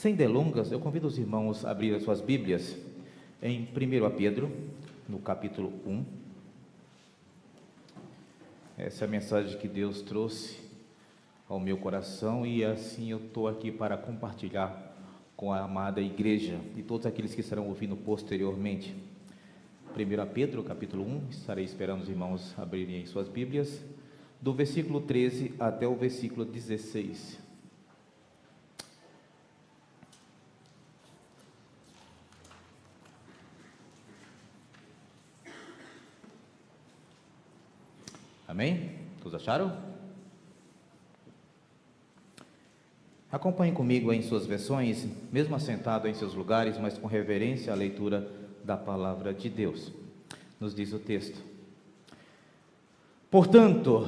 Sem delongas, eu convido os irmãos a abrir as suas Bíblias em 1 Pedro, no capítulo 1. Essa é a mensagem que Deus trouxe ao meu coração e assim eu estou aqui para compartilhar com a amada igreja e todos aqueles que estarão ouvindo posteriormente. 1 Pedro, capítulo 1, estarei esperando os irmãos abrirem suas Bíblias, do versículo 13 até o versículo 16. Amém? Todos acharam? Acompanhem comigo em suas versões, mesmo assentado em seus lugares, mas com reverência à leitura da palavra de Deus. Nos diz o texto: portanto,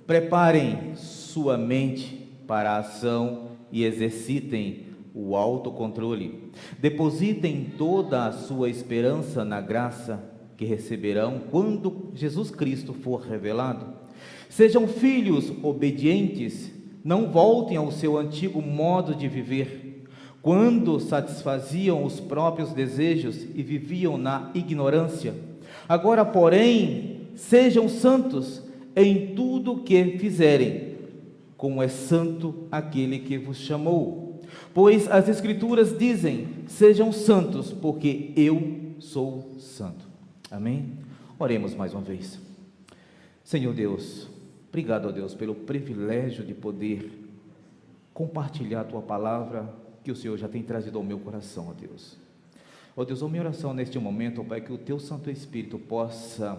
preparem sua mente para a ação e exercitem o autocontrole. Depositem toda a sua esperança na graça que receberão quando Jesus Cristo for revelado. Sejam filhos obedientes, não voltem ao seu antigo modo de viver, quando satisfaziam os próprios desejos e viviam na ignorância. Agora, porém, sejam santos em tudo o que fizerem, como é santo aquele que vos chamou. Pois as Escrituras dizem: sejam santos, porque eu sou santo. Amém? Oremos mais uma vez. Senhor Deus, obrigado, ó Deus, pelo privilégio de poder compartilhar a Tua palavra que o Senhor já tem trazido ao meu coração, ó Deus. Ó Deus, a minha oração neste momento, ó Pai, que o Teu Santo Espírito possa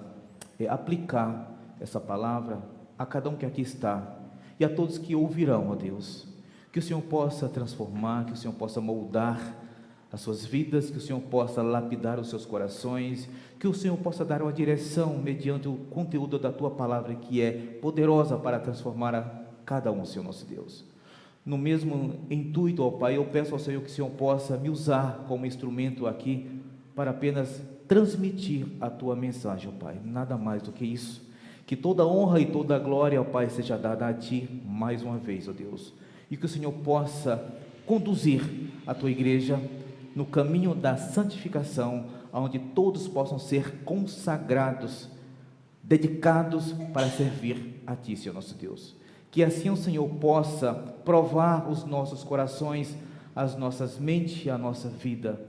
aplicar essa palavra a cada um que aqui está e a todos que ouvirão, ó Deus. Que o Senhor possa transformar, que o Senhor possa moldar as suas vidas, que o Senhor possa lapidar os seus corações, que o Senhor possa dar uma direção mediante o conteúdo da Tua palavra, que é poderosa para transformar a cada um, Senhor nosso Deus. No mesmo intuito, ó Pai, eu peço ao Senhor que o Senhor possa me usar como instrumento aqui, para apenas transmitir a Tua mensagem, ó Pai, nada mais do que isso. Que toda honra e toda glória, ó Pai, seja dada a Ti mais uma vez, ó Deus, e que o Senhor possa conduzir a Tua igreja no caminho da santificação, onde todos possam ser consagrados, dedicados para servir a Ti, Senhor nosso Deus. Que assim o Senhor possa provar os nossos corações, as nossas mentes e a nossa vida,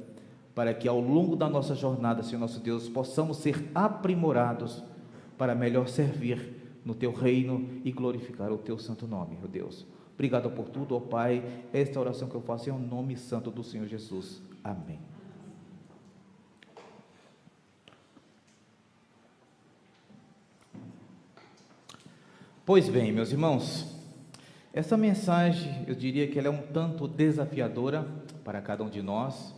para que ao longo da nossa jornada, Senhor nosso Deus, possamos ser aprimorados para melhor servir no Teu reino e glorificar o Teu santo nome, ó Deus. Obrigado por tudo, ó Pai. Esta oração que eu faço é o nome santo do Senhor Jesus. Amém. Pois bem, meus irmãos, essa mensagem, eu diria que ela é um tanto desafiadora para cada um de nós,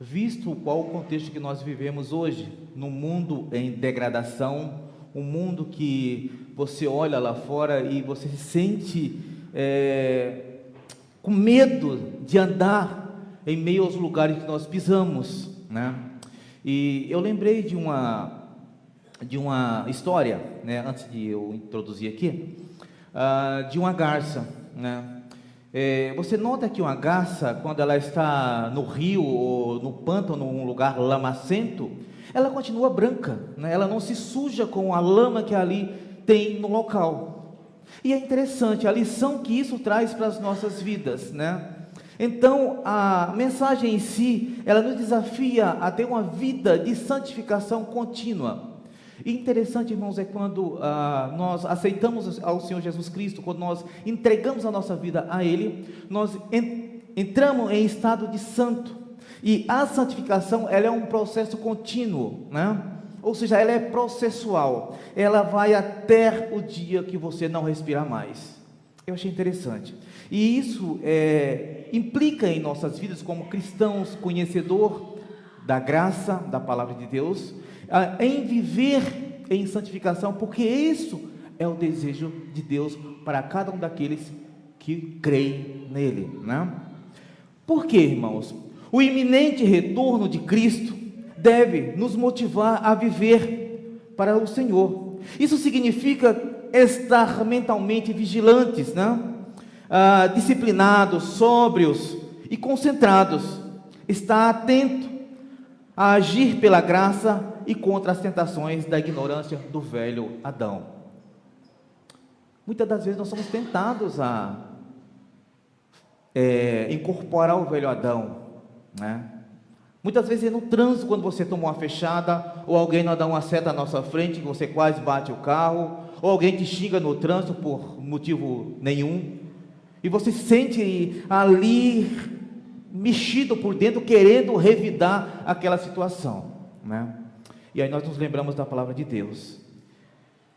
visto qual o contexto que nós vivemos hoje, num mundo em degradação, um mundo que você olha lá fora e você se sente com medo de andar em meio aos lugares que nós pisamos, né? E eu lembrei de uma história, né, antes de eu introduzir aqui, de uma garça, né? Você nota que uma garça, quando ela está no rio ou no pântano, num lugar lamacento, ela continua branca, né? Ela não se suja com a lama que ali tem no local. E é interessante a lição que isso traz para as nossas vidas, né? Então, a mensagem em si, ela nos desafia a ter uma vida de santificação contínua. E interessante, irmãos, é quando nós aceitamos ao Senhor Jesus Cristo, quando nós entregamos a nossa vida a Ele, nós entramos em estado de santo. E a santificação, ela é um processo contínuo, né? Ou seja, ela é processual, ela vai até o dia que você não respirar mais. Eu achei interessante. E isso implica em nossas vidas como cristãos, conhecedor da graça, da palavra de Deus, em viver em santificação, porque isso é o desejo de Deus para cada um daqueles que creem nele, né? Por quê, irmãos? O iminente retorno de Cristo deve nos motivar a viver para o Senhor. Isso significa estar mentalmente vigilantes, né? Disciplinados, sóbrios e concentrados, estar atento a agir pela graça e contra as tentações da ignorância do velho Adão. Muitas das vezes nós somos tentados a incorporar o velho Adão, né? Muitas vezes no trânsito, quando você toma uma fechada, ou alguém não dá uma seta na nossa frente, que você quase bate o carro, ou alguém te xinga no trânsito por motivo nenhum, e você se sente ali mexido por dentro, querendo revidar aquela situação, né? E aí nós nos lembramos da palavra de Deus,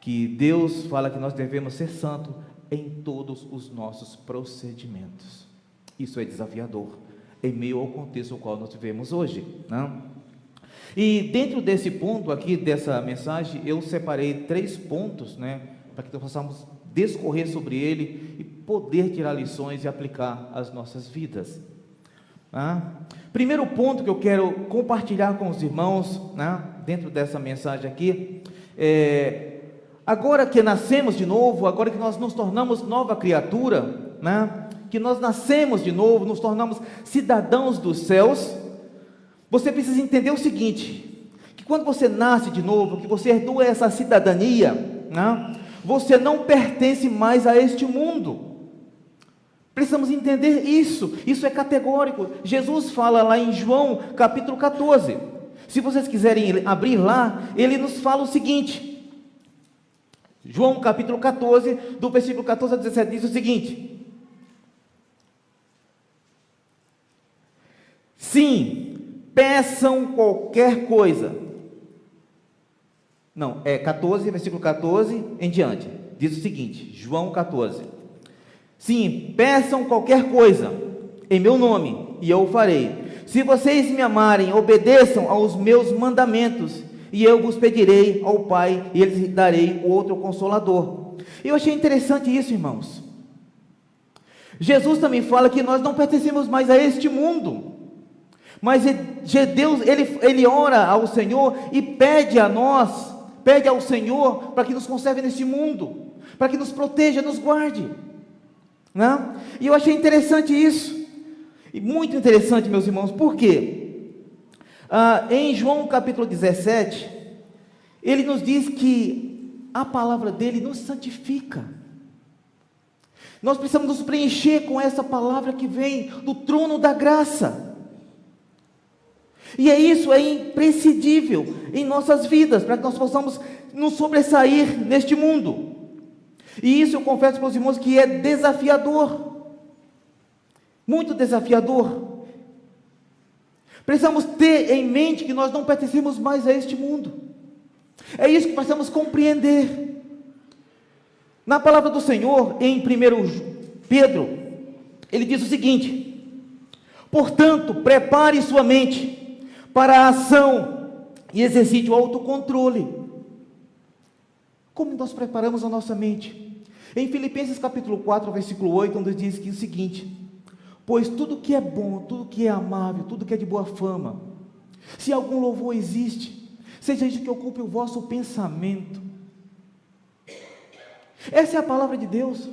que Deus fala que nós devemos ser santos em todos os nossos procedimentos. Isso é desafiador, em meio ao contexto no qual nós vivemos hoje, né? E dentro desse ponto aqui, dessa mensagem, eu separei 3 pontos, né, para que nós possamos discorrer sobre ele e poder tirar lições e aplicar às nossas vidas. Primeiro ponto que eu quero compartilhar com os irmãos, né, dentro dessa mensagem aqui, agora que nascemos de novo, agora que nós nos tornamos nova criatura, né, que nós nascemos de novo, nos tornamos cidadãos dos céus, você precisa entender o seguinte, que quando você nasce de novo, que você herdou essa cidadania, né, você não pertence mais a este mundo. Precisamos entender isso, isso é categórico. Jesus fala lá em João capítulo 14, se vocês quiserem abrir lá, ele nos fala o seguinte, João capítulo 14, do versículo 14 a 17, diz o seguinte: sim, peçam qualquer coisa. Não, 14, versículo 14 em diante, diz o seguinte, João 14, sim, peçam qualquer coisa em meu nome, e eu o farei. Se vocês me amarem, obedeçam aos meus mandamentos, e eu vos pedirei ao Pai, e lhes darei outro Consolador. Eu achei interessante isso, irmãos. Jesus também fala que nós não pertencemos mais a este mundo, mas Deus, ele ora ao Senhor e pede a nós, pede ao Senhor para que nos conserve neste mundo, para que nos proteja, nos guarde, né? E eu achei interessante isso, e muito interessante, meus irmãos. Por quê? Em João capítulo 17, ele nos diz que a palavra dele nos santifica. Nós precisamos nos preencher com essa palavra que vem do trono da graça. E isso é imprescindível em nossas vidas, para que nós possamos nos sobressair neste mundo. E isso eu confesso para os irmãos que é desafiador, muito desafiador. Precisamos ter em mente que nós não pertencemos mais a este mundo. É isso que precisamos compreender. Na palavra do Senhor, em 1 Pedro, ele diz o seguinte: portanto, prepare sua mente para a ação e exercite o autocontrole. Como nós preparamos a nossa mente? Em Filipenses capítulo 4, versículo 8, onde diz que o seguinte: pois tudo que é bom, tudo que é amável, tudo que é de boa fama, se algum louvor existe, seja isso que ocupe o vosso pensamento. Essa é a palavra de Deus.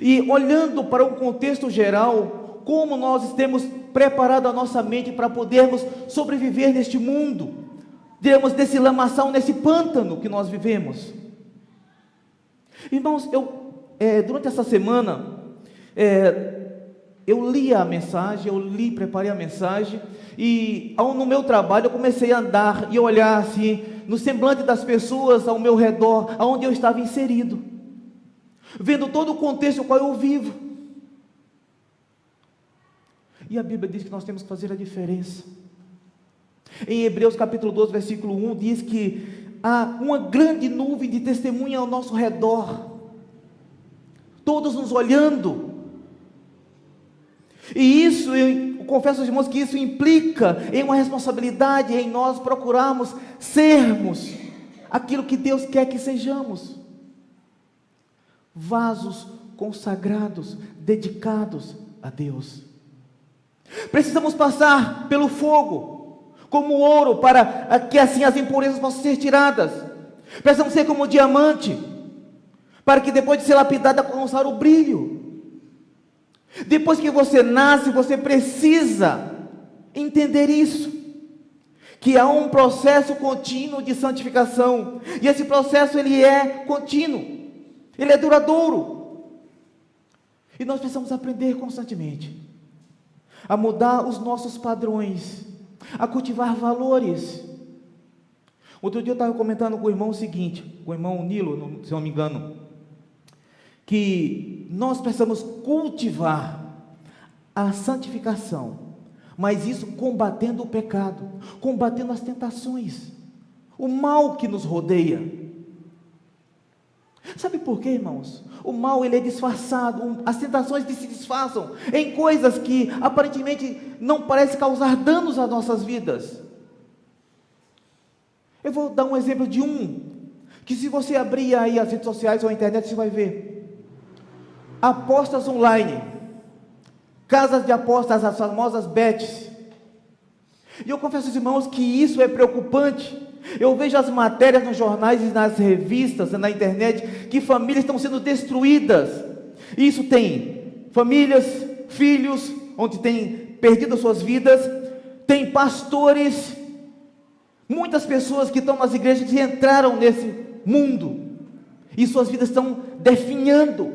E olhando para um contexto geral, como nós temos preparado a nossa mente para podermos sobreviver neste mundo, termos desse lamaçal, nesse pântano que nós vivemos. Irmãos, durante essa semana, eu li a mensagem, preparei a mensagem, e no meu trabalho eu comecei a andar e olhar assim, no semblante das pessoas ao meu redor, aonde eu estava inserido, vendo todo o contexto no qual eu vivo. E a Bíblia diz que nós temos que fazer a diferença. Em Hebreus capítulo 12, versículo 1, diz que há uma grande nuvem de testemunha ao nosso redor, todos nos olhando. E isso, eu confesso aos irmãos que isso implica em uma responsabilidade em nós procurarmos sermos aquilo que Deus quer que sejamos. Vasos consagrados, dedicados a Deus. Precisamos passar pelo fogo, como ouro, para que assim as impurezas possam ser tiradas. Precisamos ser como diamante, para que depois de ser lapidado alcançar o brilho. Depois que você nasce, você precisa entender isso, que há um processo contínuo de santificação, e esse processo ele é contínuo, ele é duradouro, e nós precisamos aprender constantemente a mudar os nossos padrões, a cultivar valores. Outro dia eu estava comentando com o irmão o seguinte, com o irmão Nilo, se não me engano, que nós precisamos cultivar a santificação, mas isso combatendo o pecado, combatendo as tentações, o mal que nos rodeia. Sabe por quê, irmãos? O mal ele é disfarçado, as tentações se disfarçam em coisas que aparentemente não parecem causar danos às nossas vidas. Eu vou dar um exemplo de que se você abrir aí as redes sociais ou a internet, você vai ver apostas online, casas de apostas, as famosas bets. E eu confesso aos irmãos que isso é preocupante. Eu vejo as matérias nos jornais e nas revistas, na internet, que famílias estão sendo destruídas. Isso tem famílias, filhos, onde têm perdido suas vidas, tem pastores, muitas pessoas que estão nas igrejas que entraram nesse mundo, e suas vidas estão definhando.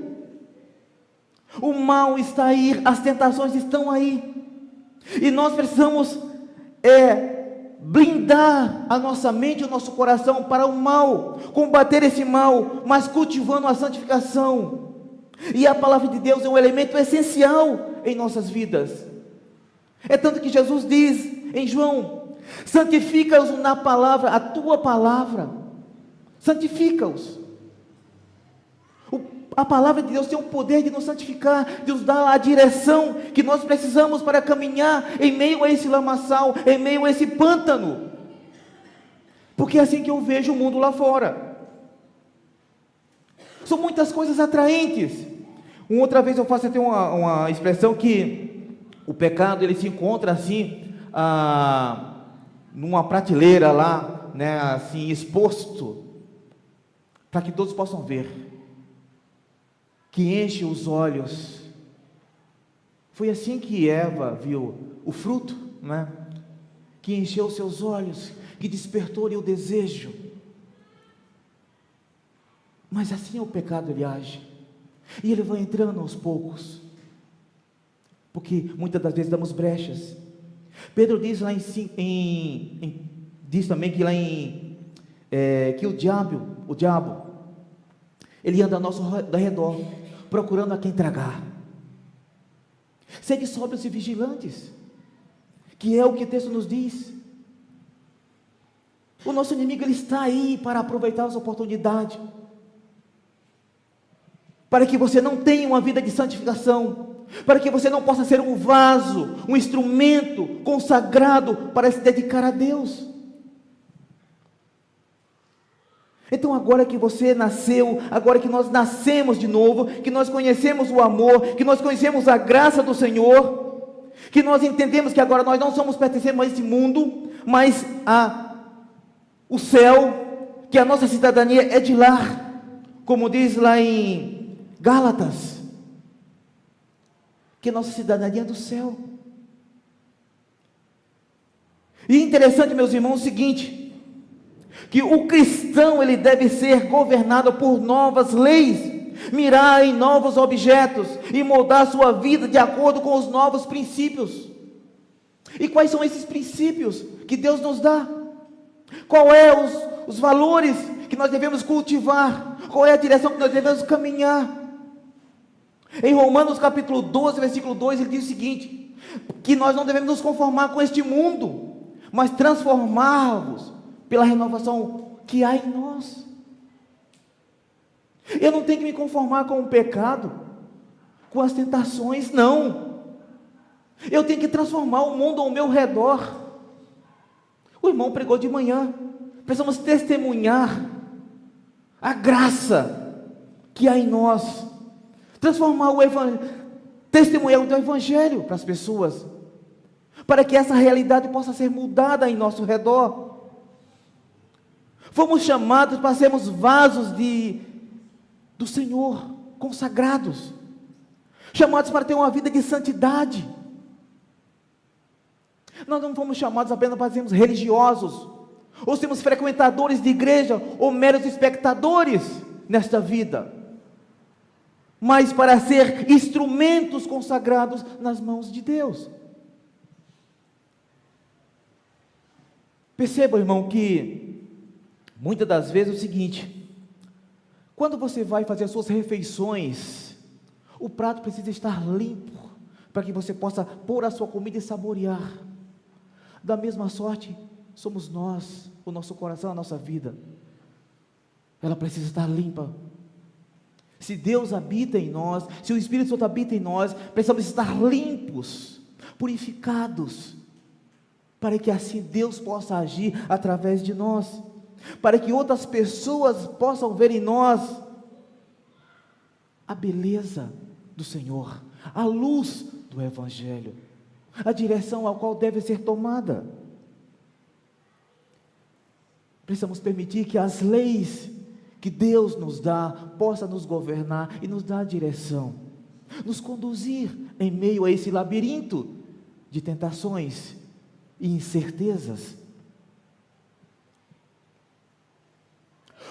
O mal está aí, as tentações estão aí, e nós precisamos blindar a nossa mente e o nosso coração para o mal, combater esse mal, mas cultivando a santificação. E a palavra de Deus é um elemento essencial em nossas vidas. É tanto que Jesus diz em João: santifica-os na palavra, a tua palavra, santifica-os. A palavra de Deus tem o poder de nos santificar, de nos dar a direção que nós precisamos para caminhar em meio a esse lamaçal, em meio a esse pântano, porque é assim que eu vejo o mundo lá fora. São muitas coisas atraentes. Outra vez eu faço até uma expressão que o pecado ele se encontra assim, numa prateleira lá, né, assim exposto, para que todos possam ver, que enche os olhos. Foi assim que Eva viu o fruto, né? Que encheu seus olhos, que despertou-lhe o desejo. Mas assim é o pecado, ele age, e ele vai entrando aos poucos, porque muitas das vezes damos brechas. Pedro diz lá diz também que lá que o diabo, ele anda ao nosso redor, procurando a quem tragar. Sede sóbrios e vigilantes, que é o que o texto nos diz. O nosso inimigo ele está aí para aproveitar as oportunidades, para que você não tenha uma vida de santificação, para que você não possa ser um vaso, um instrumento consagrado para se dedicar a Deus. Então agora que você nasceu, agora que nós nascemos de novo, que nós conhecemos o amor, que nós conhecemos a graça do Senhor, que nós entendemos que agora nós não somos pertencemos a esse mundo, mas o céu, que a nossa cidadania é de lá, como diz lá em Gálatas, que nossa cidadania é do céu. E interessante, meus irmãos, o seguinte, que o cristão ele deve ser governado por novas leis, mirar em novos objetos e moldar sua vida de acordo com os novos princípios. E quais são esses princípios que Deus nos dá? Qual é os valores que nós devemos cultivar? Qual é a direção que nós devemos caminhar? Em Romanos capítulo 12, versículo 2, ele diz o seguinte: que nós não devemos nos conformar com este mundo, mas transformar-vos pela renovação que há em nós. Eu não tenho que me conformar com o pecado, com as tentações, não. Eu tenho que transformar o mundo ao meu redor. O irmão pregou de manhã, precisamos testemunhar a graça que há em nós, transformar o evangelho, testemunhar o evangelho para as pessoas, para que essa realidade possa ser mudada em nosso redor. Fomos chamados para sermos vasos do Senhor, consagrados. chamados para ter uma vida de santidade. Nós não fomos chamados apenas para sermos religiosos, ou sermos frequentadores de igreja, ou meros espectadores nesta vida, mas para ser instrumentos consagrados nas mãos de Deus. Perceba, irmão, que muitas das vezes é o seguinte: quando você vai fazer as suas refeições, o prato precisa estar limpo, para que você possa pôr a sua comida e saborear. Da mesma sorte, somos nós, o nosso coração, a nossa vida, ela precisa estar limpa. Se Deus habita em nós, se o Espírito Santo habita em nós, precisamos estar limpos, purificados, para que assim Deus possa agir através de nós, para que outras pessoas possam ver em nós a beleza do Senhor, a luz do Evangelho, a direção ao qual deve ser tomada. Precisamos permitir que as leis que Deus nos dá possa nos governar e nos dar direção, nos conduzir em meio a esse labirinto de tentações e incertezas.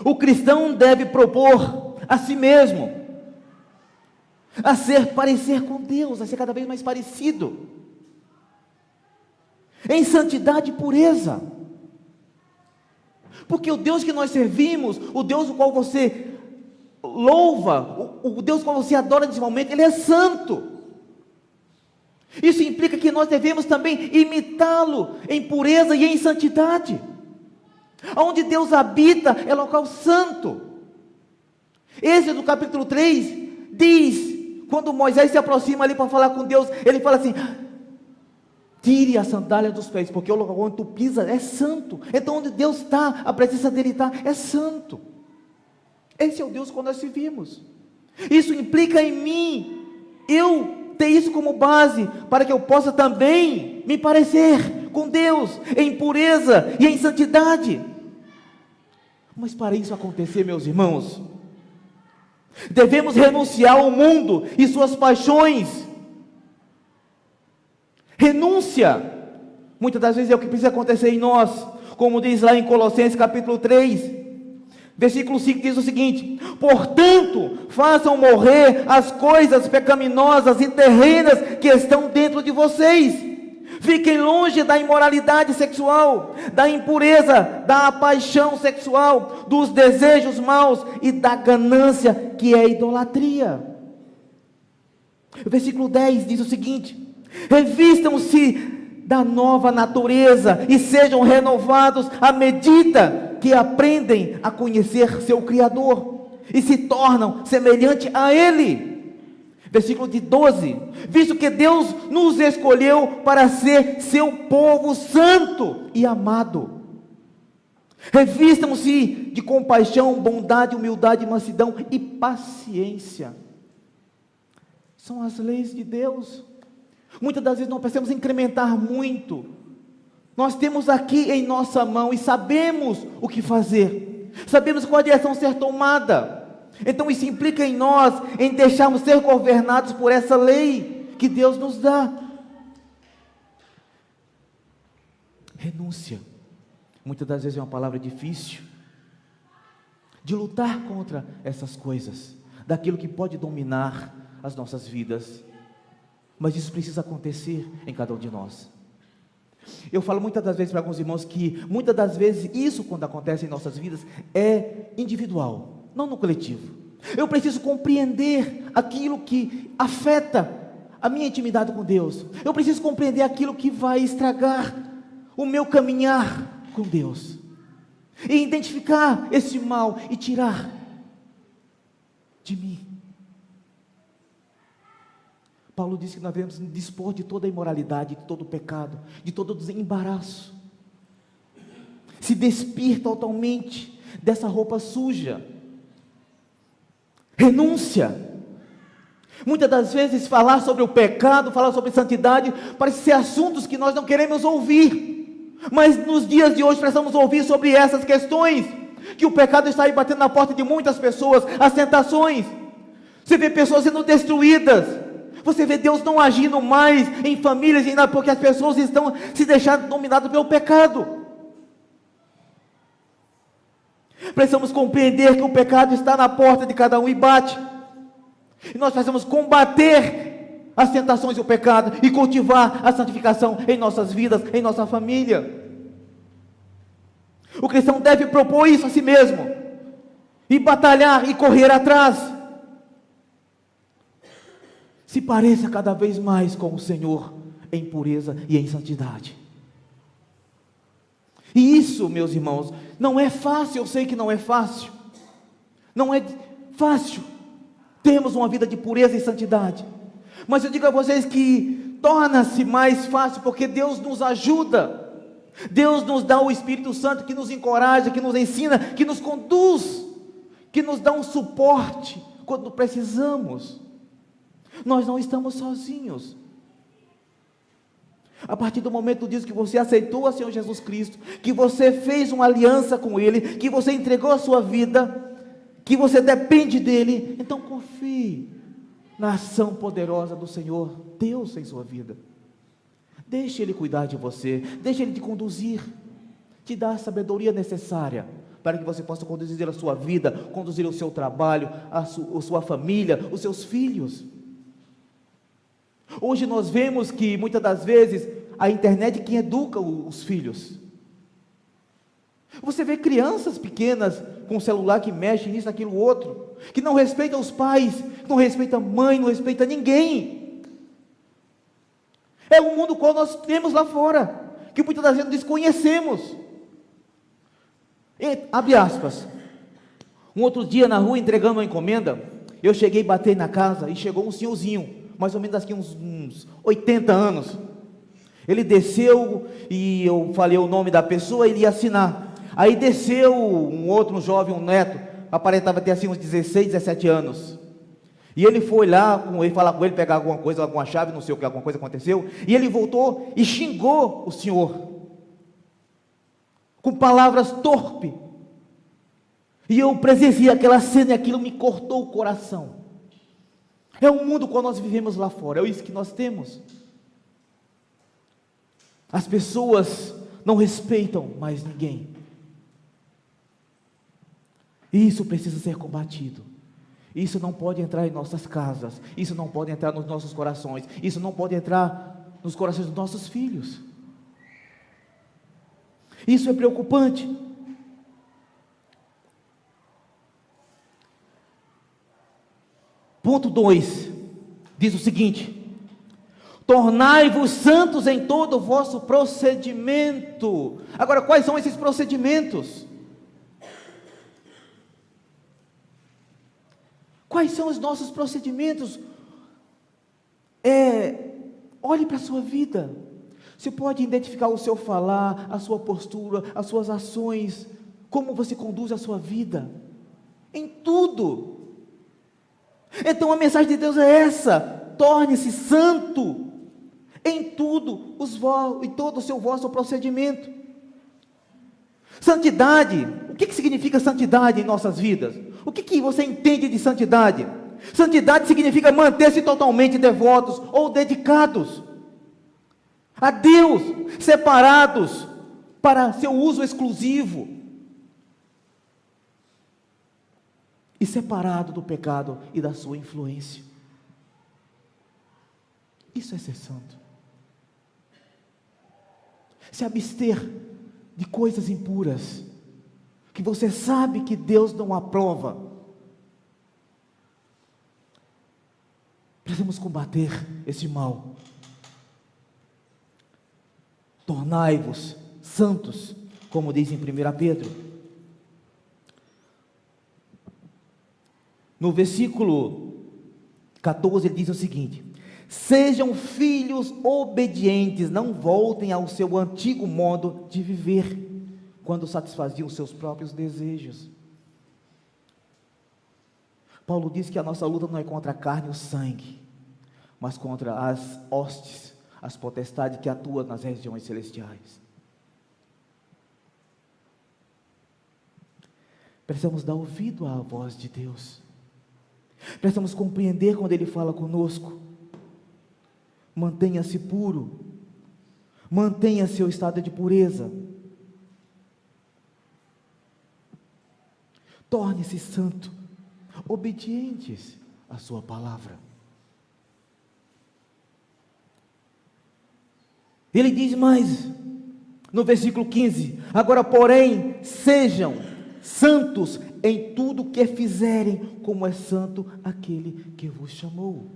O cristão deve propor a si mesmo a ser parecer com Deus, a ser cada vez mais parecido, em santidade e pureza, porque o Deus que nós servimos, o Deus o qual você louva, o Deus o qual você adora nesse momento, Ele é santo. Isso implica que nós devemos também imitá-lo em pureza e em santidade. Onde Deus habita é local santo. Êxodo capítulo 3 diz, quando Moisés se aproxima ali para falar com Deus, ele fala assim: tire a sandália dos pés, porque o local onde tu pisa é santo. Então onde Deus está, a presença dele está, é santo. Esse é o Deus que nós servimos. Isso implica em mim, eu ter isso como base, para que eu possa também me parecer com Deus, em pureza e em santidade. Mas para isso acontecer, meus irmãos, devemos renunciar ao mundo e suas paixões. Renúncia, muitas das vezes é o que precisa acontecer em nós, como diz lá em Colossenses capítulo 3, versículo 5, diz o seguinte: portanto, façam morrer as coisas pecaminosas e terrenas que estão dentro de vocês, fiquem longe da imoralidade sexual, da impureza, da paixão sexual, dos desejos maus e da ganância, que é idolatria. O versículo 10 diz o seguinte: revistam-se da nova natureza e sejam renovados à medida que aprendem a conhecer seu Criador e se tornam semelhante a Ele. Versículo de 12: visto que Deus nos escolheu para ser seu povo santo e amado, revistam-se de compaixão, bondade, humildade, mansidão e paciência. São as leis de Deus. Muitas das vezes não precisamos incrementar muito. Nós temos aqui em nossa mão e sabemos o que fazer, sabemos qual a direção a ser tomada. Então isso implica em nós, em deixarmos ser governados por essa lei que Deus nos dá. Renúncia, muitas das vezes é uma palavra difícil, de lutar contra essas coisas, daquilo que pode dominar as nossas vidas. Mas isso precisa acontecer em cada um de nós. Eu falo muitas das vezes para alguns irmãos que muitas das vezes isso, quando acontece em nossas vidas, é individual, não no coletivo. Eu preciso compreender aquilo que afeta a minha intimidade com Deus. Eu preciso compreender aquilo que vai estragar o meu caminhar com Deus, e identificar esse mal e tirar de mim. Paulo diz que nós devemos dispor de toda a imoralidade, de todo o pecado, de todo o desembaraço, se despir totalmente dessa roupa suja. Renúncia. Muitas das vezes falar sobre o pecado, falar sobre santidade, parece ser assuntos que nós não queremos ouvir, mas nos dias de hoje precisamos ouvir sobre essas questões, que o pecado está aí batendo na porta de muitas pessoas, as tentações. Você vê pessoas sendo destruídas, Você vê Deus não agindo mais em famílias, ainda porque as pessoas estão se deixando dominadas pelo pecado. Precisamos compreender que o pecado está na porta de cada um e bate. E nós precisamos combater as tentações do pecado e cultivar a santificação em nossas vidas, em nossa família. O cristão deve propor isso a si mesmo, e batalhar e correr atrás. Se pareça cada vez mais com o Senhor em pureza e em santidade. E isso, meus irmãos, não é fácil. Eu sei que não é fácil. Não é fácil termos uma vida de pureza e santidade. Mas eu digo a vocês que torna-se mais fácil porque Deus nos ajuda. Deus nos dá o Espírito Santo que nos encoraja, que nos ensina, que nos conduz, que nos dá um suporte quando precisamos. Nós não estamos sozinhos. A partir do momento disso que você aceitou o Senhor Jesus Cristo, que você fez uma aliança com Ele, que você entregou a sua vida, que você depende dEle, então confie na ação poderosa do Senhor Deus em sua vida. Deixe Ele cuidar de você, deixe Ele te conduzir, te dar a sabedoria necessária para que você possa conduzir a sua vida, conduzir o seu trabalho, a sua família, os seus filhos. Hoje nós vemos que muitas das vezes a internet é quem educa os filhos. Você vê crianças pequenas com celular que mexe nisso, naquilo, outro, que não respeita os pais, não respeita a mãe, não respeita ninguém. É o mundo qual nós temos lá fora, que muitas das vezes desconhecemos. Abre aspas. Um outro dia na rua entregando uma encomenda, eu cheguei, batei na casa e chegou um senhorzinho, mais ou menos aqui uns 80 anos. Ele desceu e eu falei o nome da pessoa, ele ia assinar. Aí desceu um jovem, um neto, aparentava ter assim uns 16, 17 anos. E ele foi lá com ele, falar com ele, pegar alguma coisa, alguma chave, não sei o que, alguma coisa aconteceu. E ele voltou e xingou o senhor, com palavras torpes. E eu presenciei aquela cena e aquilo me cortou o coração. É o mundo qual nós vivemos lá fora, é isso que nós temos. As pessoas não respeitam mais ninguém. E isso precisa ser combatido. Isso não pode entrar em nossas casas, isso não pode entrar nos nossos corações, isso não pode entrar nos corações dos nossos filhos. Isso é preocupante. Ponto 2, diz o seguinte: tornai-vos santos em todo o vosso procedimento. Agora, quais são esses procedimentos? Quais são os nossos procedimentos? Olhe para a sua vida. Você pode identificar o seu falar, a sua postura, as suas ações, como você conduz a sua vida, em tudo. Então a mensagem de Deus é essa: torne-se santo em tudo, em todo o seu vosso procedimento. Santidade, o que significa santidade em nossas vidas? O que você entende de santidade? Santidade significa manter-se totalmente devotos ou dedicados a Deus, separados para seu uso exclusivo e separado do pecado e da sua influência. Isso é ser santo. Se abster de coisas impuras, que você sabe que Deus não aprova. Precisamos combater esse mal. Tornai-vos santos, como diz em 1 Pedro. No versículo 14 ele diz o seguinte: sejam filhos obedientes, não voltem ao seu antigo modo de viver, quando satisfaziam os seus próprios desejos. Paulo diz que a nossa luta não é contra a carne e o sangue, mas contra as hostes, as potestades que atuam nas regiões celestiais. Precisamos dar ouvido à voz de Deus. Precisamos compreender quando Ele fala conosco. Mantenha-se puro. Mantenha seu estado de pureza. Torne-se santo, obedientes à sua palavra. Ele diz mais, no versículo 15: agora, porém, sejam santos em tudo que fizerem, como é santo aquele que vos chamou.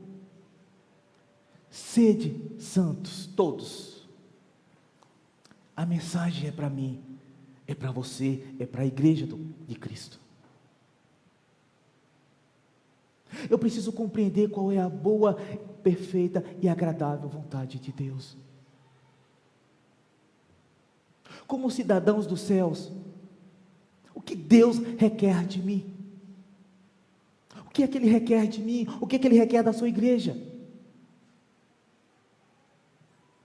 Sede santos, todos. A mensagem é para mim, é para você, é para a igreja de Cristo. Eu preciso compreender qual é a boa, perfeita e agradável vontade de Deus. Como cidadãos dos céus, o que Deus requer de mim? O que é que Ele requer de mim? O que é que Ele requer da sua igreja?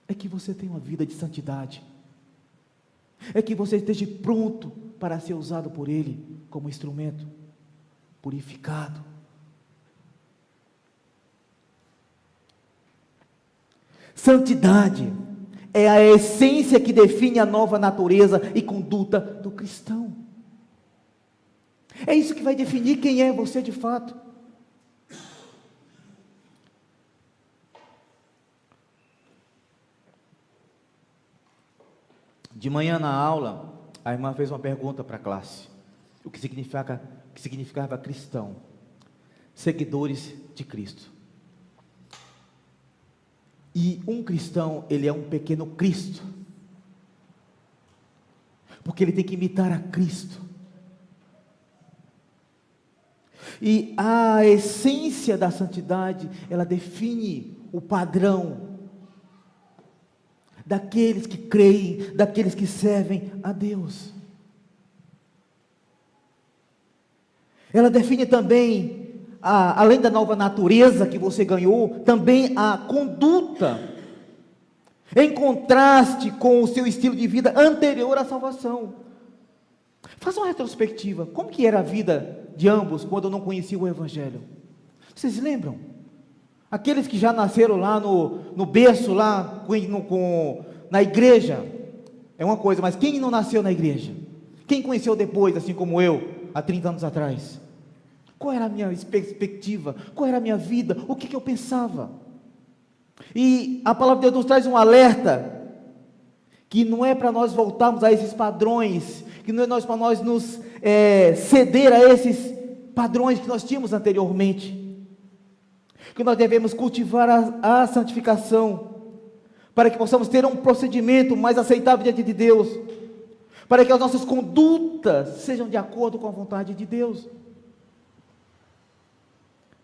É que você tenha uma vida de santidade. É que você esteja pronto para ser usado por Ele como instrumento, purificado. Santidade é a essência que define a nova natureza e conduta do cristão. É isso que vai definir quem é você de fato. De manhã na aula, a irmã fez uma pergunta para a classe: o que significava cristão? Seguidores de Cristo. E um cristão, ele é um pequeno Cristo, porque ele tem que imitar a Cristo. E a essência da santidade, ela define o padrão daqueles que creem, daqueles que servem a Deus. Ela define também, além da nova natureza que você ganhou, também a conduta, em contraste com o seu estilo de vida anterior à salvação. Faça uma retrospectiva. Como que era a vida de ambos quando eu não conhecia o Evangelho? Vocês lembram? Aqueles que já nasceram lá no berço, lá na igreja, é uma coisa, mas quem não nasceu na igreja? Quem conheceu depois, assim como eu, há 30 anos atrás? Qual era a minha perspectiva? Qual era a minha vida? O que eu pensava? E a palavra de Deus nos traz um alerta, que não é para nós voltarmos a esses padrões, que não é para nós nos ceder a esses padrões que nós tínhamos anteriormente, que nós devemos cultivar a santificação, para que possamos ter um procedimento mais aceitável diante de Deus, para que as nossas condutas sejam de acordo com a vontade de Deus.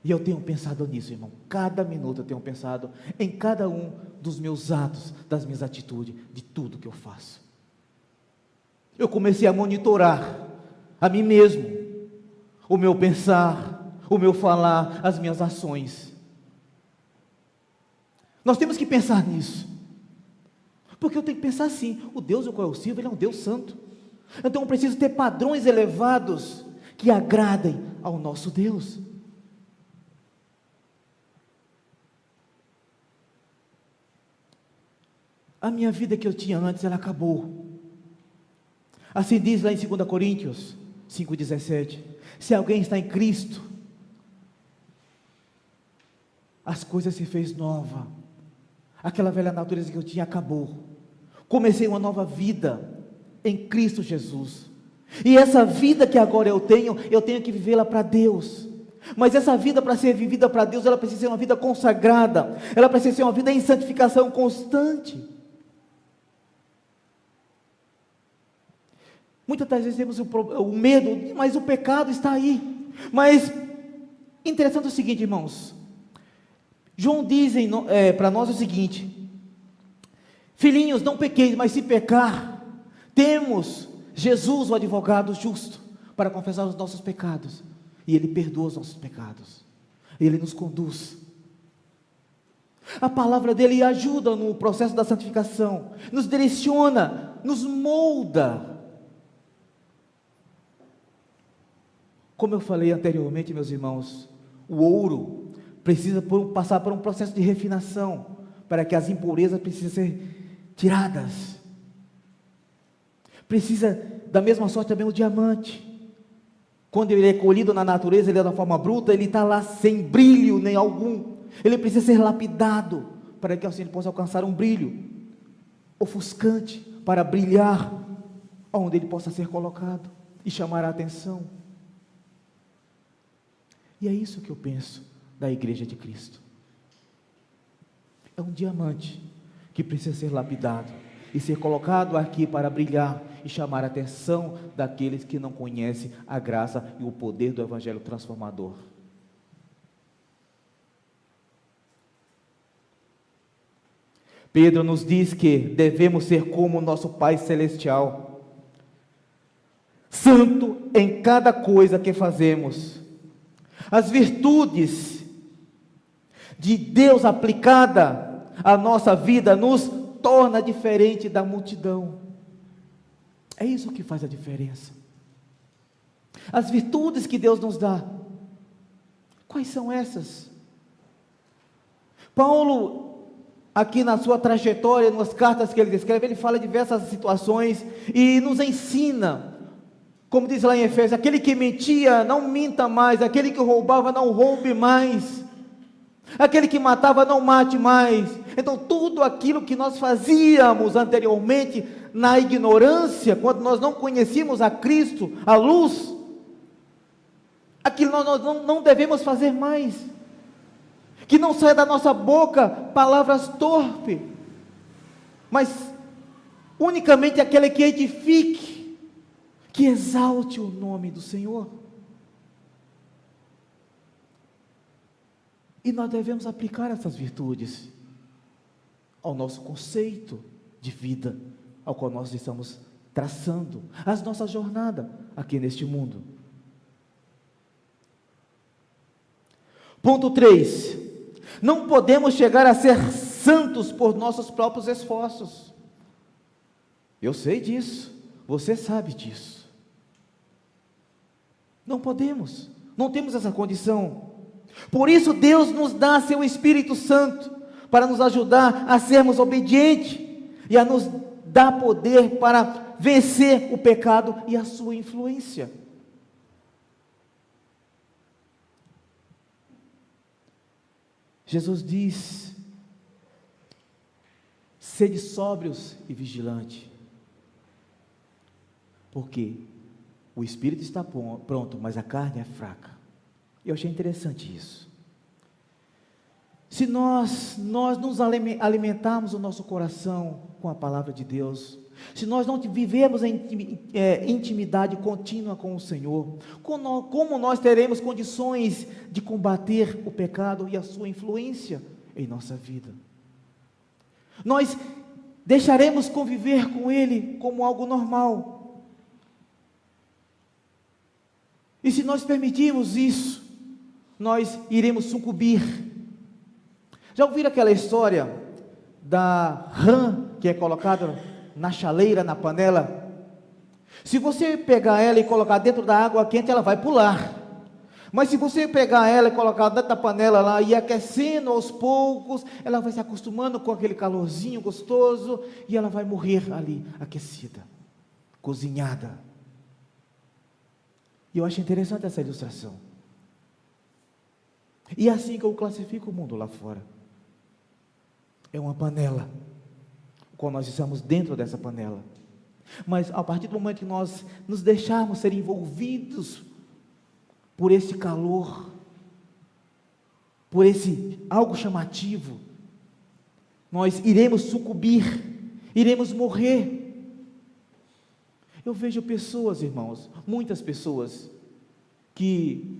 E eu tenho pensado nisso, irmão. Cada minuto eu tenho pensado em cada um dos meus atos, das minhas atitudes, de tudo que eu faço. Eu comecei a monitorar a mim mesmo, o meu pensar, o meu falar, as minhas ações. Nós temos que pensar nisso, porque eu tenho que pensar assim: o Deus ao qual eu sirvo, Ele é um Deus santo. Então eu preciso ter padrões elevados que agradem ao nosso Deus. A minha vida que eu tinha antes, ela acabou. Assim diz lá em 2 Coríntios 5,17: se alguém está em Cristo, as coisas se fez nova. Aquela velha natureza que eu tinha acabou. Comecei uma nova vida em Cristo Jesus. E essa vida que agora eu tenho que vivê-la para Deus. Mas essa vida, para ser vivida para Deus, ela precisa ser uma vida consagrada. Ela precisa ser uma vida em santificação constante. Muitas das vezes temos o medo, mas o pecado está aí. Mas, interessante o seguinte, irmãos. João diz para nós o seguinte: filhinhos, não pequeis, mas se pecar, temos Jesus, o advogado justo, para confessar os nossos pecados. E Ele perdoa os nossos pecados. Ele nos conduz. A palavra dEle ajuda no processo da santificação, nos direciona, nos molda. Como eu falei anteriormente, meus irmãos, o ouro precisa passar por um processo de refinação, para que as impurezas precisem ser tiradas. Precisa, da mesma sorte também o diamante. Quando ele é colhido na natureza, ele é da forma bruta, ele está lá sem brilho nem algum. Ele precisa ser lapidado, para que assim ele possa alcançar um brilho ofuscante, para brilhar onde ele possa ser colocado e chamar a atenção. E é isso que eu penso da Igreja de Cristo. É um diamante que precisa ser lapidado e ser colocado aqui para brilhar e chamar a atenção daqueles que não conhecem a graça e o poder do Evangelho transformador. Pedro nos diz que devemos ser como o nosso Pai Celestial, santo em cada coisa que fazemos. As virtudes de Deus aplicada à nossa vida nos torna diferente da multidão. É isso que faz a diferença. As virtudes que Deus nos dá, quais são essas? Paulo, aqui na sua trajetória, nas cartas que ele descreve, ele fala de diversas situações e nos ensina, como diz lá em Efésios, aquele que mentia, não minta mais, aquele que roubava, não roube mais, aquele que matava, não mate mais. Então tudo aquilo que nós fazíamos anteriormente, na ignorância, quando nós não conhecíamos a Cristo, a luz, aquilo nós não devemos fazer mais, que não saia da nossa boca palavras torpes, mas unicamente aquele que edifique, que exalte o nome do Senhor. E nós devemos aplicar essas virtudes ao nosso conceito de vida, ao qual nós estamos traçando a nossa jornada aqui neste mundo. Ponto 3. Não podemos chegar a ser santos por nossos próprios esforços. Eu sei disso, você sabe disso. Não podemos, não temos essa condição. Por isso Deus nos dá seu Espírito Santo, para nos ajudar a sermos obedientes, e a nos dar poder para vencer o pecado e a sua influência. Jesus diz: sede sóbrios e vigilantes, porque o espírito está pronto, mas a carne é fraca. Eu achei interessante isso. Se nós nos alimentarmos o nosso coração com a palavra de Deus, se nós não vivemos em intimidade contínua com o Senhor, como nós teremos condições de combater o pecado e a sua influência em nossa vida? Nós deixaremos conviver com ele como algo normal. E se nós permitirmos isso, nós iremos sucumbir. Já ouviram aquela história da rã que é colocada na chaleira, na panela? Se você pegar ela e colocar dentro da água quente, ela vai pular. Mas se você pegar ela e colocar dentro da panela lá e aquecendo aos poucos, ela vai se acostumando com aquele calorzinho gostoso e ela vai morrer ali, aquecida, cozinhada. E eu acho interessante essa ilustração. E é assim que eu classifico o mundo lá fora. É uma panela, quando nós estamos dentro dessa panela. Mas a partir do momento que nós nos deixarmos ser envolvidos por esse calor, por esse algo chamativo, nós iremos sucumbir, iremos morrer. Eu vejo pessoas, irmãos, muitas pessoas, que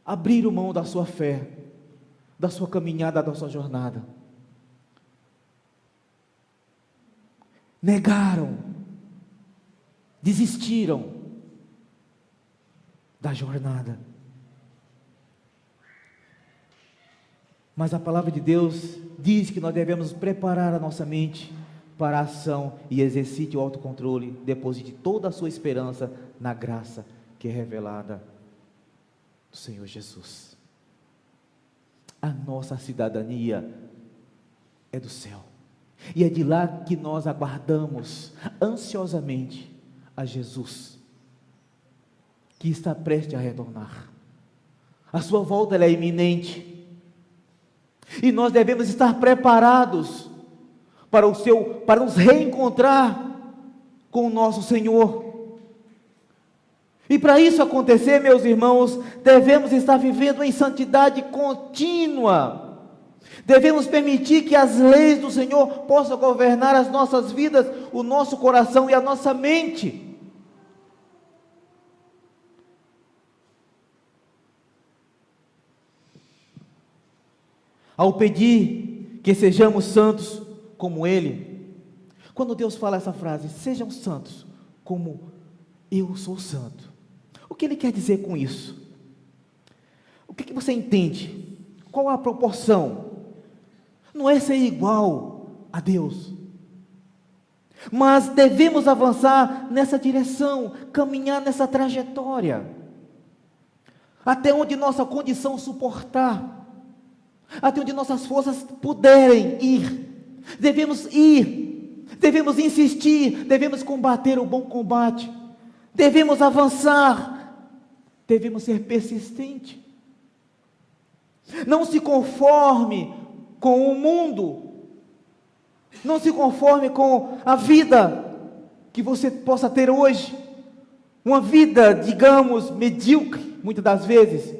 abriram mão da sua fé, da sua caminhada, da sua jornada. Negaram, desistiram da jornada. Mas a palavra de Deus diz que nós devemos preparar a nossa mente para a ação e exercite o autocontrole, deposite toda a sua esperança na graça que é revelada do Senhor Jesus. A nossa cidadania é do céu. E é de lá que nós aguardamos ansiosamente a Jesus, que está prestes a retornar. A sua volta ela é iminente. E nós devemos estar preparados para nos reencontrar com o nosso Senhor. E para isso acontecer, meus irmãos, devemos estar vivendo em santidade contínua. Devemos permitir que as leis do Senhor possam governar as nossas vidas, o nosso coração e a nossa mente. Ao pedir que sejamos santos como Ele, quando Deus fala essa frase, sejam santos como eu sou santo, o que Ele quer dizer com isso? O que você entende? Qual a proporção? Não é ser igual a Deus, mas devemos avançar nessa direção, caminhar nessa trajetória, até onde nossa condição suportar, até onde nossas forças puderem ir. Devemos ir, devemos insistir, devemos combater o bom combate, devemos avançar, devemos ser persistentes. Não se conforme com o mundo, não se conforme com a vida que você possa ter hoje, uma vida, digamos, medíocre, muitas das vezes,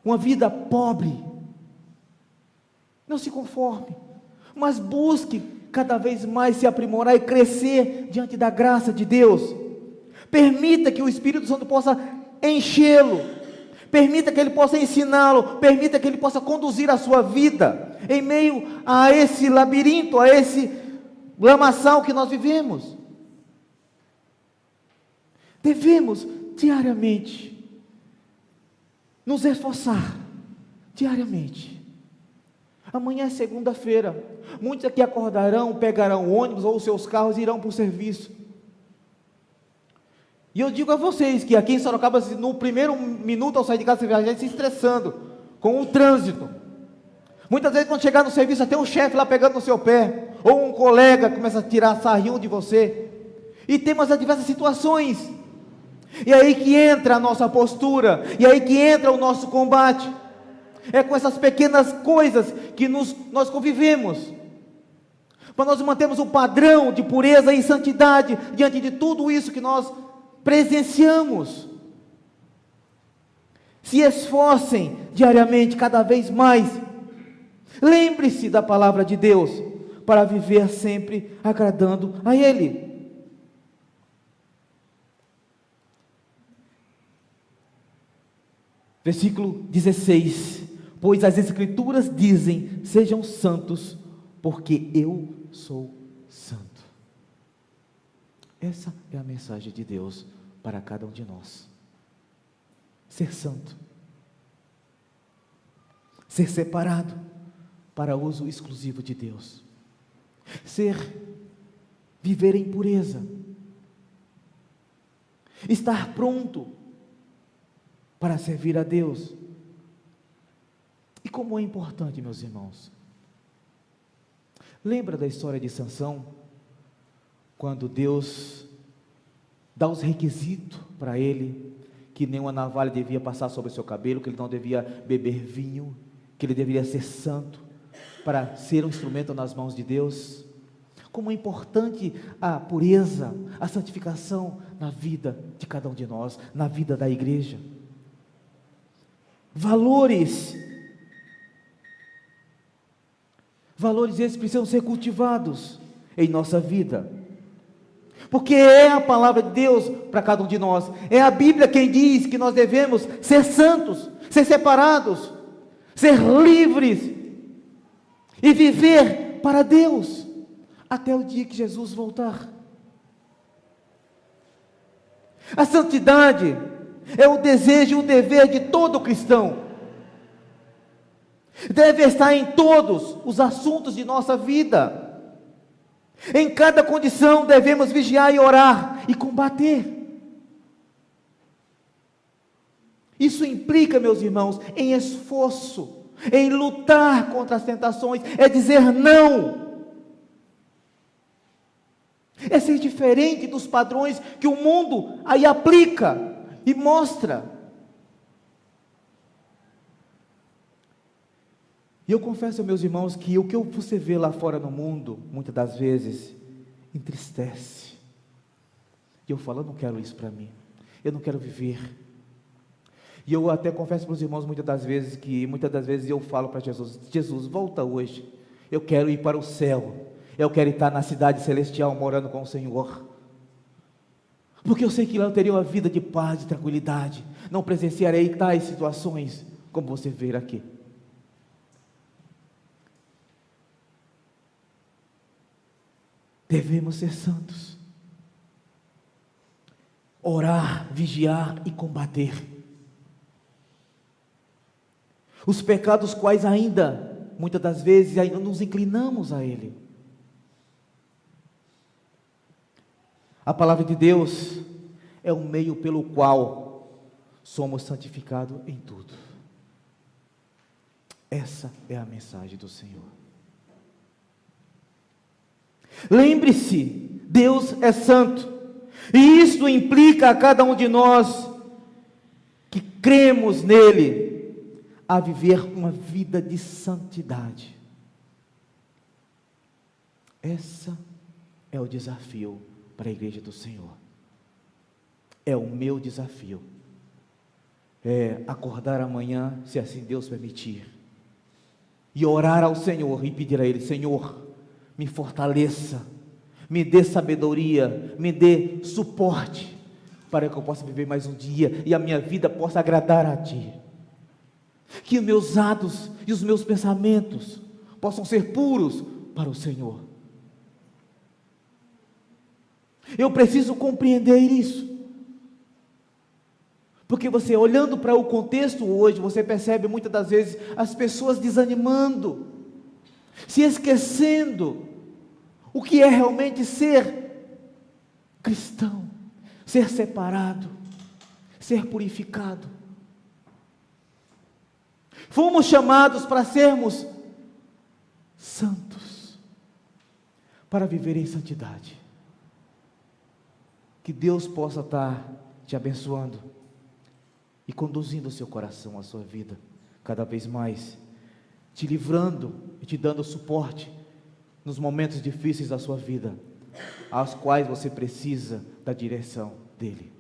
uma vida pobre. Não se conforme, mas busque cada vez mais se aprimorar e crescer diante da graça de Deus. Permita que o Espírito Santo possa enchê-lo, permita que Ele possa ensiná-lo, permita que Ele possa conduzir a sua vida, em meio a esse labirinto, a esse lamaçal que nós vivemos. Devemos diariamente nos esforçar, diariamente. Amanhã é segunda-feira, muitos aqui acordarão, pegarão ônibus ou seus carros e irão para o serviço. E eu digo a vocês que aqui em Sorocaba, no primeiro minuto ao sair de casa, você vê a gente se estressando com o trânsito. Muitas vezes quando chegar no serviço, até um chefe lá pegando no seu pé, ou um colega começa a tirar sarrinho de você. E temos as diversas situações. E aí que entra a nossa postura, e aí que entra o nosso combate. É com essas pequenas coisas que nós convivemos, para nós mantermos um padrão de pureza e santidade diante de tudo isso que nós presenciamos. Se esforcem diariamente, cada vez mais. Lembre-se da palavra de Deus, para viver sempre agradando a Ele. Versículo 16: pois as Escrituras dizem, sejam santos, porque eu sou santo. Essa é a mensagem de Deus para cada um de nós. Ser santo, ser separado para uso exclusivo de Deus, viver em pureza, estar pronto para servir a Deus. E como é importante, meus irmãos, lembra da história de Sansão, quando Deus dá os requisitos para ele, que nenhuma navalha devia passar sobre o seu cabelo, que ele não devia beber vinho, que ele deveria ser santo, para ser um instrumento nas mãos de Deus. Como é importante a pureza, a santificação na vida de cada um de nós, na vida da igreja. Valores esses precisam ser cultivados em nossa vida, porque é a palavra de Deus para cada um de nós, é a Bíblia quem diz que nós devemos ser santos, ser separados, ser livres, e viver para Deus, até o dia que Jesus voltar. A santidade é o desejo e o dever de todo cristão, deve estar em todos os assuntos de nossa vida. Em cada condição devemos vigiar e orar e combater. Isso implica, meus irmãos, em esforço em lutar contra as tentações, é dizer não. É ser diferente dos padrões que o mundo aí aplica e mostra. E eu confesso, meus irmãos, que o que você vê lá fora no mundo, muitas das vezes, entristece. E eu falo, eu não quero isso para mim. Eu não quero viver. E eu até confesso para os irmãos muitas das vezes eu falo para Jesus, Jesus, volta hoje. Eu quero ir para o céu. Eu quero estar na cidade celestial morando com o Senhor. Porque eu sei que lá eu teria uma vida de paz, de tranquilidade. Não presenciarei tais situações como você vê aqui. Devemos ser santos, orar, vigiar e combater os pecados quais muitas das vezes, ainda nos inclinamos a ele. A palavra de Deus é o meio pelo qual somos santificados em tudo. Essa é a mensagem do Senhor. Lembre-se, Deus é santo, e isso implica a cada um de nós que cremos nele, a viver uma vida de santidade. Esse é o desafio para a igreja do Senhor. É o meu desafio. É acordar amanhã, se assim Deus permitir, e orar ao Senhor e pedir a Ele, Senhor, me fortaleça, me dê sabedoria, me dê suporte, para que eu possa viver mais um dia, e a minha vida possa agradar a Ti. Que os meus atos e os meus pensamentos possam ser puros para o Senhor. Eu preciso compreender isso. Porque você olhando para o contexto hoje, você percebe muitas das vezes as pessoas desanimando, se esquecendo o que é realmente ser cristão, ser separado, ser purificado. Fomos chamados para sermos santos, para viver em santidade. Que Deus possa estar te abençoando e conduzindo o seu coração, a sua vida, cada vez mais, te livrando e te dando suporte nos momentos difíceis da sua vida, aos quais você precisa da direção dEle.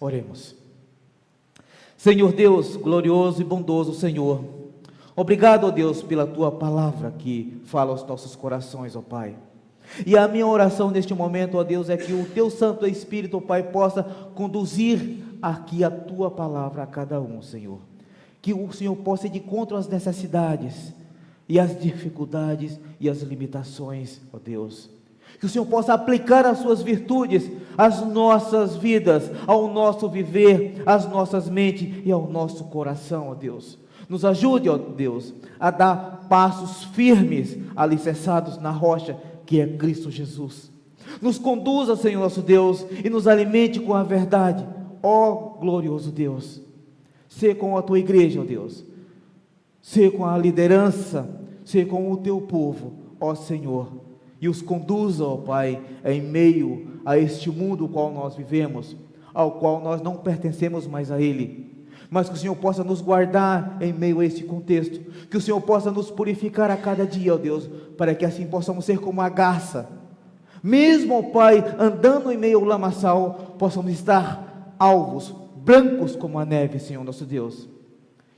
Oremos. Senhor Deus, glorioso e bondoso Senhor, obrigado, ó Deus, pela Tua palavra que fala aos nossos corações, ó Pai. E a minha oração neste momento, ó Deus, é que o Teu Santo Espírito, ó Pai, possa conduzir aqui a Tua palavra a cada um, Senhor. Que o Senhor possa ir de encontro às necessidades e às dificuldades e às limitações, ó Deus. Que o Senhor possa aplicar as Suas virtudes às nossas vidas, ao nosso viver, às nossas mentes e ao nosso coração, ó Deus. Nos ajude, ó Deus, a dar passos firmes, alicerçados na rocha, que é Cristo Jesus. Nos conduza, Senhor nosso Deus, e nos alimente com a verdade, ó glorioso Deus. Sê com a Tua igreja, ó Deus. Sê com a liderança, sê com o Teu povo, ó Senhor. E os conduza, ó Pai, em meio a este mundo no qual nós vivemos, ao qual nós não pertencemos mais a Ele, mas que o Senhor possa nos guardar em meio a este contexto, que o Senhor possa nos purificar a cada dia, ó Deus, para que assim possamos ser como a garça, mesmo, ó Pai, andando em meio ao lamaçal, possamos estar alvos, brancos como a neve, Senhor nosso Deus.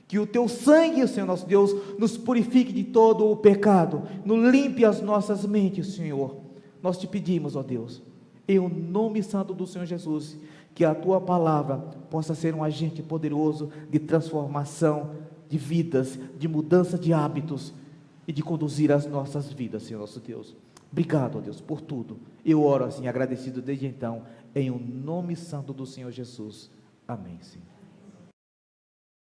Que o Teu sangue, Senhor nosso Deus, nos purifique de todo o pecado, nos limpe as nossas mentes, Senhor. Nós te pedimos, ó Deus, em o nome santo do Senhor Jesus, que a Tua palavra possa ser um agente poderoso de transformação de vidas, de mudança de hábitos e de conduzir as nossas vidas, Senhor nosso Deus. Obrigado, ó Deus, por tudo. Eu oro assim, agradecido desde então, em o nome santo do Senhor Jesus. Amém, Senhor.